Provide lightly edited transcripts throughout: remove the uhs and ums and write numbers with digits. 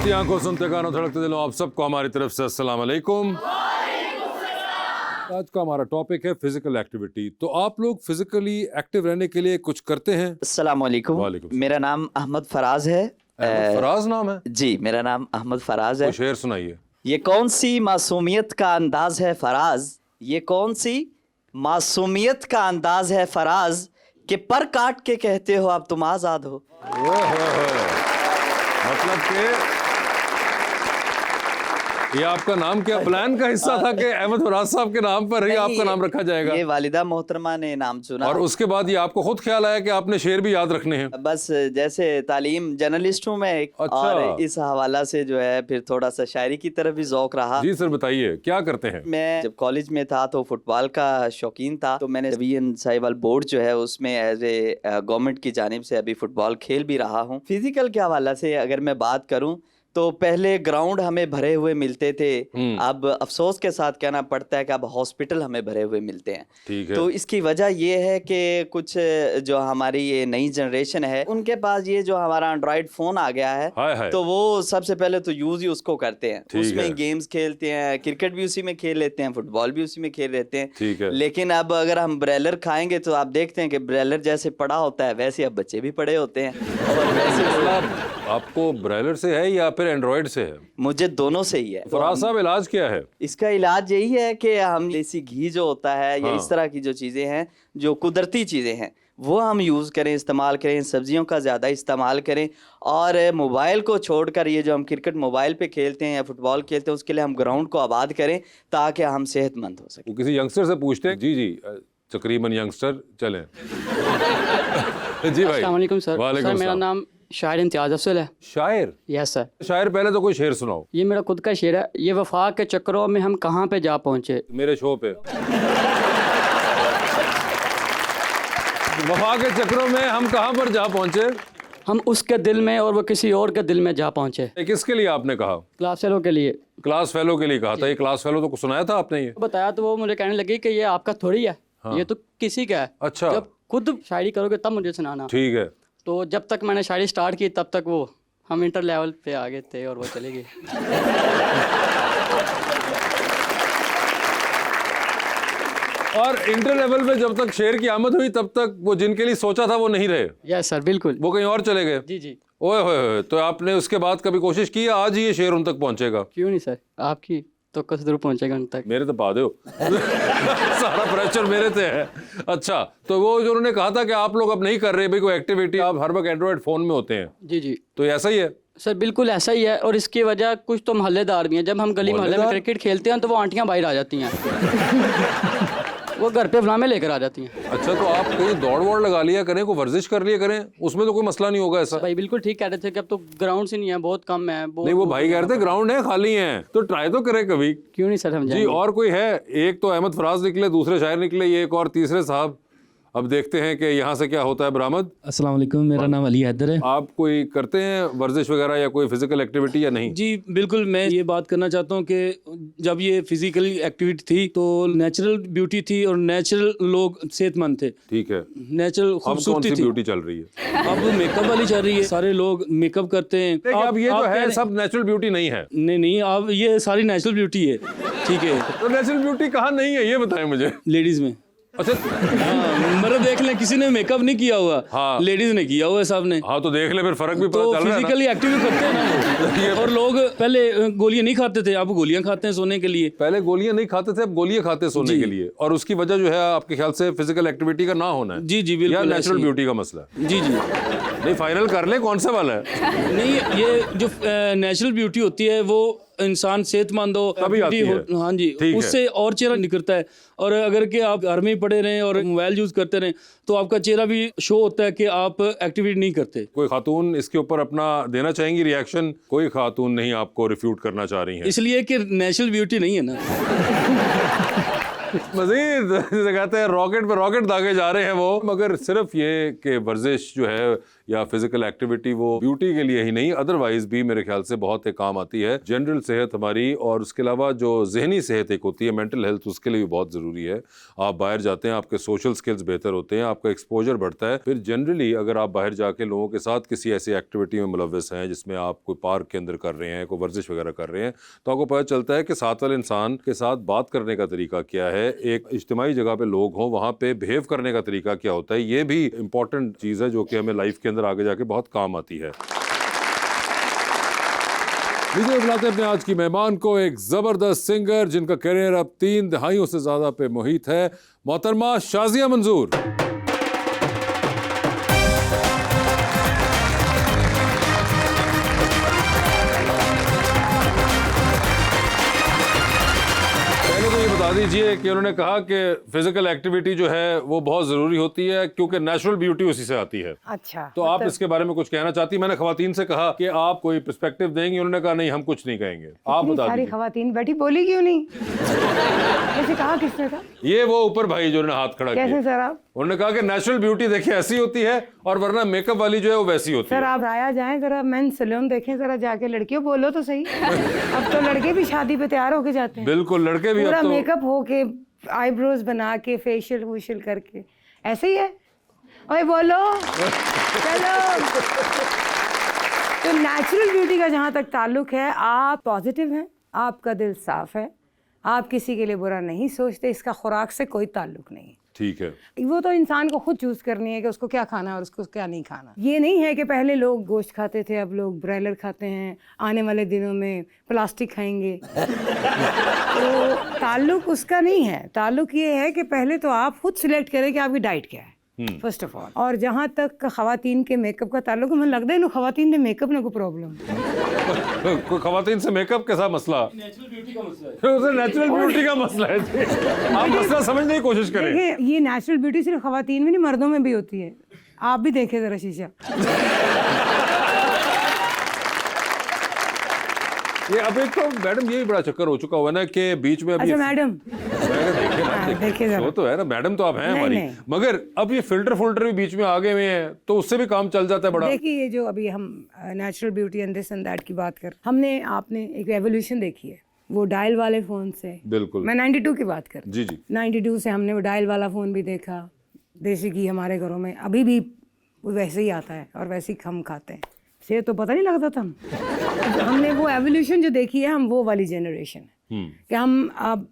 देखती आंखों सुनते कानों धड़कते दिलों, आप सबको हमारी तरफ से अस्सलाम वालेकुम। आज का हमारा टॉपिक है फिजिकल एक्टिविटी। तो आप लोग फिजिकली एक्टिव रहने के लिए कुछ करते हैं? अस्सलाम वालेकुम। वालेकुम। मेरा नाम अहमद फराज है। फराज नाम है? जी, मेरा नाम अहमद फराज है। कोई शेर सुनाइए। ये कौन सी मासूमियत का अंदाज है फराज, ये कौन सी मासूमियत का अंदाज है फराज, कि पर काट के कहते हो अब तुम आजाद हो। मतलब कि ये आपका नाम क्या प्लान का हिस्सा था कि अहमद फराज साहब के नाम पर ही आपका नाम रखा जाएगा? ये वालिदा मोहतरमा ने नाम चुना और उसके बाद ये आपको खुद ख्याल आया कि आपने शेर भी याद रखने हैं? बस जैसे तालीम जर्नलिस्ट हूँ मैं एक, अच्छा। और इस हवाला से जो है फिर थोड़ा सा शायरी की तरफ भी ज़ौक रहा। जी सर, बताइए क्या करते हैं? मैं जब कॉलेज में था तो फुटबॉल का शौकीन था, तो मैंने वीएन साहिवाल बोर्ड जो है उसमें एज ए गवर्नमेंट की जानिब से अभी फुटबॉल खेल भी रहा हूँ। फिजिकल के हवाला से अगर मैं बात करूँ तो पहले ग्राउंड हमें भरे हुए मिलते थे, अब अफसोस के साथ कहना पड़ता है कि अब हॉस्पिटल हमें भरे हुए मिलते हैं। ठीक है। तो इसकी वजह ये है कि कुछ जो हमारी ये नई जनरेशन है उनके पास ये जो हमारा एंड्रॉयड फोन आ गया है, हाय। तो वो सबसे पहले तो यूज ही उसको करते हैं, ठीक उसमें है। गेम्स खेलते हैं, क्रिकेट भी उसी में खेल लेते हैं, फुटबॉल भी उसी में खेल लेते हैं। ठीक है। लेकिन अब अगर हम ब्रेलर खाएंगे तो आप देखते हैं कि ब्रेलर जैसे पड़ा होता है वैसे अब बच्चे भी पड़े होते हैं। और वैसे आपको ब्रायलर से है या फिर एंड्रॉइड से है? मुझे दोनों से ही है। फराज साहब, इलाज क्या है? इसका इलाज यही है कि हम देसी घी जो होता है या इस तरह की जो चीज़ें हैं, जो कुदरती चीज़ें हैं, वो हम यूज़ करें, इस्तेमाल करें, सब्जियों का ज़्यादा इस्तेमाल करें, और मोबाइल को छोड़कर ये जो हम क्रिकेट मोबाइल पे खेलते हैं या फुटबॉल खेलते हैं उसके लिए हम ग्राउंड को आबाद करें ताकि हम सेहतमंद हो सकें। वो किसी यंगस्टर से पूछते हैं। जी तकरीबन यंगस्टर चलें। जी भाई। अस्सलाम वालेकुम सर। वालेकुम मेरा सलाम। नाम शायर इम्तियाज अफसल है। शायर? Yes sir. शायर, पहले तो कोई शेर सुनाओ। ये मेरा खुद का शेर है। ये वफा के चक्करों में हम कहाँ पे जा पहुँचे। मेरे शो पे। वफा के चक्रों में हम कहाँ पर जा पहुंचे? हम उसके दिल में और वो किसी और के दिल में जा पहुँचे। ये किसके लिए आपने कहा? क्लास फेलो के लिए। क्लास फेलो के लिए कहा था? ये क्लास फेलो तो कुछ सुनाया था आपने? ये बताया तो वो मुझे कहने लगी कि ये आपका थोड़ी है, ये तो किसी का है। अच्छा। जब खुद शायरी करोगे तब मुझे सुनाना। ठीक है। तो जब तक मैंने शायरी स्टार्ट की तब तक वो हम इंटर लेवल पे आ गए थे और वो चले गए। और इंटर लेवल पे जब तक शेर की आमद हुई तब तक वो जिनके लिए सोचा था वो नहीं रहे? यस सर, बिल्कुल। वो कहीं और चले गए? जी जी। ओए होए, तो आपने उसके बाद कभी कोशिश की आज ही ये शेर उन तक पहुंचेगा? क्यों नहीं सर, आपकी तो कस जरूर पहुंचेगा उन तक। मेरे तो पा दो। सारा प्रेशर मेरे से है। अच्छा, तो वो जो उन्होंने कहा था कि आप लोग अब नहीं कर रहे भाई कोई एक्टिविटी, आप हर वक्त एंड्रॉइड फोन में होते हैं, जी जी तो ऐसा ही है? सर बिल्कुल ऐसा ही है। और इसकी वजह कुछ तो मोहल्लेदार भी हैं। जब हम गली मोहल्ले में क्रिकेट खेलते हैं तो वो आंटियां बाहर आ जाती हैं। वो घर पे फलामे लेकर आ जाती हैं। अच्छा, तो आप कहीं दौड़ वोड़ लगा लिया करें, कोई वर्जिश कर लिया करें, उसमें तो कोई मसला नहीं होगा ऐसा? भाई बिल्कुल ठीक कह रहे थे कि अब तो ग्राउंड से नहीं है, बहुत कम है। नहीं, वो भाई कह रहे थे ग्राउंड है, खाली है, तो ट्राई तो करें कभी। क्यों नहीं सर, हम जी। जाएंगे। और कोई है? एक तो अहमद फराज निकले, दूसरे शायर निकले, ये एक और तीसरे साहब। अब देखते हैं कि यहाँ से क्या होता है बरामद। अस्सलाम वालेकुम, मेरा नाम अली हैदर है। आप कोई करते हैं वर्जिश वगैरह या कोई फिजिकल एक्टिविटी या नहीं? जी बिल्कुल, मैं ये बात करना चाहता हूँ कि जब ये फिजिकल एक्टिविटी थी तो नेचुरल ब्यूटी थी और नेचुरल लोग सेहतमंद थे। ठीक है। नेचुरल अब कौन खूबसूरती सी थी। ब्यूटी चल रही है? अब मेकअप वाली चल रही है, सारे लोग मेकअप करते हैं। अब ये जो आप है कह रहे- सब नेचुरल ब्यूटी नहीं है। नहीं, अब ये सारी नेचुरल ब्यूटी है। ठीक है। तो नेचुरल ब्यूटी कहाँ नहीं है ये बताएं मुझे। लेडीज में अच्छा। हाँ, मतलब देख लें, किसी ने मेकअप नहीं किया हुआ, हाँ। लेडीज ने किया हुआ है सब ने। हाँ, तो देख ले फिर फर्क भी तो पता चल रहा है ना। फिजिकली एक्टिव करते हैं ना वो। और लोग पहले गोलियां नहीं खाते थे, अब गोलियां खाते हैं सोने के लिए। पहले गोलियां नहीं खाते थे, अब गोलियां खाते सोने के लिए। और उसकी वजह जो है आपके ख्याल से फिजिकल एक्टिविटी का ना होना है? जी जी बिल्कुल, या ऐसे नेचुरल ही। ब्यूटी का मसला है? जी जी। नहीं, फाइनल कर ले कौन सा वाला है। नहीं, ये जो नेचुरल ब्यूटी होती है वो इंसान सेहतमंद हो तभी आती activity है। हाँ जी, ठीक है। उससे और चेहरा निखरता है। और अगर कि आप घर में ही पड़े रहें और मोबाइल यूज करते रहें तो आपका चेहरा भी शो होता है कि आप एक्टिविटी नहीं करते। कोई खातून इसके ऊपर अपना देना चाहेंगी रिएक्शन? कोई खातून नहीं आपको रिफ्यूट करना चाह रही है? इसलिए कि नेचुरल ब्यूटी नहीं है ना। मजीद जैसे कहते हैं रॉकेट पे रॉकेट दागे जा रहे हैं वो। मगर सिर्फ ये कि वर्जिश जो है या फिजिकल एक्टिविटी वो ब्यूटी के लिए ही नहीं, अदरवाइज भी मेरे ख्याल से बहुत एक काम आती है। जनरल सेहत हमारी, और उसके अलावा जो जहनी सेहत एक होती है, मेंटल हेल्थ, उसके लिए भी बहुत ज़रूरी है। आप बाहर जाते हैं, आपके सोशल स्किल्स बेहतर होते हैं, आपका एक्सपोजर बढ़ता है। फिर जनरली अगर आप बाहर जाके लोगों के साथ किसी ऐसी एक्टिविटी में मुलव्वस हैं जिसमें आप कोई पार्क के अंदर कर रहे हैं, कोई वर्जिश वगैरह कर रहे हैं, तो आपको पता चलता है कि साथ वाले इंसान के साथ बात करने का तरीका क्या है, एक इज्तिमाई जगह पे लोग हों वहाँ पे बिहेव करने का तरीका क्या होता है। ये भी इंपॉर्टेंट चीज़ है जो कि हमें लाइफ के अंदर आगे जाके बहुत काम आती है। लीजिए बुलाते हैं अपने आज की मेहमान को, एक जबरदस्त सिंगर जिनका करियर अब 3 दहाइयों से ज्यादा पे मुहित है, मोहतरमा शाजिया मंजूर। बता दीजिए कि उन्होंने कहा कि फिजिकल एक्टिविटी जो है वो बहुत जरूरी होती है क्योंकि नेचुरल ब्यूटी उसी से आती है। अच्छा, तो आप इसके बारे में कुछ कहना चाहती? मैंने खवातीन से कहा कि आप कोई पर्सपेक्टिव देंगी, उन्होंने कहा नहीं हम कुछ नहीं कहेंगे, आप बता सारी दीजिए। खवातीन बैठी, बोली क्यों नहीं? ऐसे कहा किसने था? ये वो ऊपर भाई जो ने हाथ खड़ा कैसे किया, सर आप? उन्होंने कहा कि नेचुरल ब्यूटी देखिए ऐसी होती है और वरना मेकअप वाली जो है वो वैसी होती सर है। आप आया जाएं जरा, मेंस सैलून देखें जरा जाके, लड़कियों बोलो तो सही। अब तो लड़के भी शादी पे तैयार होके जाते हैं, बिल्कुल, लड़के भी पूरा अब तो मेकअप होके, आईब्रोज बना के, फेशियल वूशियल करके, ऐसे ही है। ओए बोलो चलो। तो नेचुरल ब्यूटी का जहाँ तक ताल्लुक है, आप पॉजिटिव हैं, आपका दिल साफ है, आप किसी के लिए बुरा नहीं सोचते, इसका खुराक से कोई ताल्लुक नहीं। ठीक है, वो तो इंसान को खुद चूज करनी है कि उसको क्या खाना है और उसको क्या नहीं खाना। ये नहीं है कि पहले लोग गोश्त खाते थे, अब लोग ब्रॉयलर खाते हैं, आने वाले दिनों में प्लास्टिक खाएंगे। तो ताल्लुक उसका नहीं है, ताल्लुक ये है कि पहले तो आप खुद सिलेक्ट करें कि आपकी डाइट क्या है फर्स्ट ऑफ ऑल। और जहाँ तक खवातीन के मेकअप का ताल्लुक, मुझे लगता है खवातीन ने मेकअप ने कोई प्रॉब्लम। कोई खवातीन से मेकअप कैसा मसला? नेचुरल ब्यूटी का मसला है। उसे नेचुरल ब्यूटी का मसला है जी। आप मसला समझने की कोशिश करें। देखिए, ये नेचुरल ब्यूटी सिर्फ खवातीन में नहीं, मर्दों में भी होती है। आप भी देखें जरा शीशा। ये अब एक तो मैडम यही बड़ा चक्कर हो चुका हुआ ना कि बीच में अभी अच्छा मैडम, देखिए ना, वो तो है ना, मैडम तो आप हैं हमारी, नहीं। मगर अब ये फिल्टर भी बीच में आ गए हुए हैं तो उससे भी काम चल जाता है बड़ा। देखिए ये जो अभी हम natural beauty and this and that की बात कर, हमने आपने एक एवोल्यूशन देखी है वो डायल वाले फोन से। बिल्कुल, मैं 92 की बात कर, जी जी, 92 से हमने वो डायल वाला फोन भी देखा, देसी घी हमारे घरों में अभी भी वैसे ही आता है और वैसे ही हम खाते हैं, से तो पता नहीं लगता था। हमने वो एवोल्यूशन जो देखी है, हम वो वाली जनरेशन है कि हम अब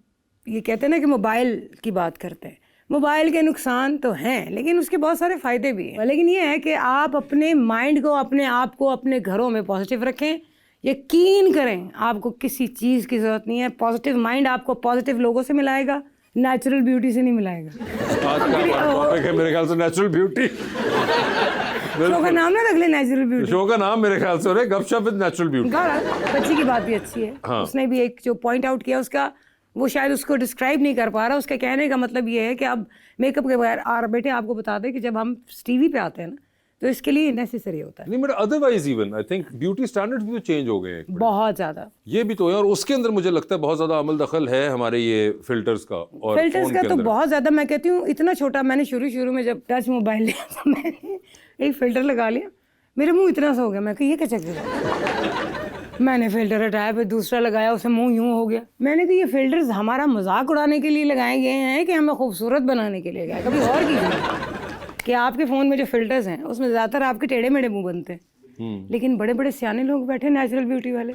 ये कहते हैं ना कि मोबाइल की बात करते हैं। मोबाइल के नुकसान तो हैं लेकिन उसके बहुत सारे फ़ायदे भी हैं। लेकिन ये है कि आप अपने माइंड को, अपने आप को अपने घरों में पॉजिटिव रखें। यकीन करें, आपको किसी चीज़ की ज़रूरत नहीं है। पॉजिटिव माइंड आपको पॉजिटिव लोगों से मिलाएगा, नेचुरल ब्यूटी से नहीं मिलाएगा। आज का टॉपिक है मेरे ख्याल से नेचुरल ब्यूटी। शो का नाम ना रख ले नेचुरल ब्यूटी। शो का नाम मेरे ख्याल से हो रहा है गपशप विद नेचुरल ब्यूटी। बच्ची की बात भी अच्छी है। हाँ। उसने भी एक जो पॉइंट आउट किया, उसका वो शायद उसको डिस्क्राइब नहीं कर पा रहा। उसके कहने का मतलब ये है कि अब मेकअप के बगैर, और बेटे आपको बता दें कि जब हम टीवी पे आते हैं ना तो इसके लिए नेसेसरी होता है। नहीं but otherwise even I think beauty standards भी तो चेंज हो गए हैं बहुत ज़्यादा। ये भी तो है, और उसके अंदर मुझे लगता है बहुत ज़्यादा अमल दखल है हमारे ये फिल्टर्स का और फिल्टर्स फोन का के तो अंदर। बहुत ज़्यादा। मैं कहती हूँ इतना छोटा, मैंने शुरू में जब टच मोबाइल लिया तो मैंने एक फ़िल्टर लगा लिया, मेरे मुंह इतना सा हो गया। मैं कहा ये क्या चक्कर है। मैंने फ़िल्टर हटाया, फिर दूसरा लगाया, उससे मुंह यूँ हो गया। मैंने कहा ये फ़िल्टर्स हमारा मजाक उड़ाने के लिए लगाए गए हैं कि हमें खूबसूरत बनाने के लिए गए। कभी और कीजिए कि आपके फ़ोन में जो फ़िल्टर्स हैं उसमें ज़्यादातर आपके टेढ़े मेढ़े मुँह बनते हैं, लेकिन बड़े बड़े सियाने लोग बैठे नेचुरल ब्यूटी वाले।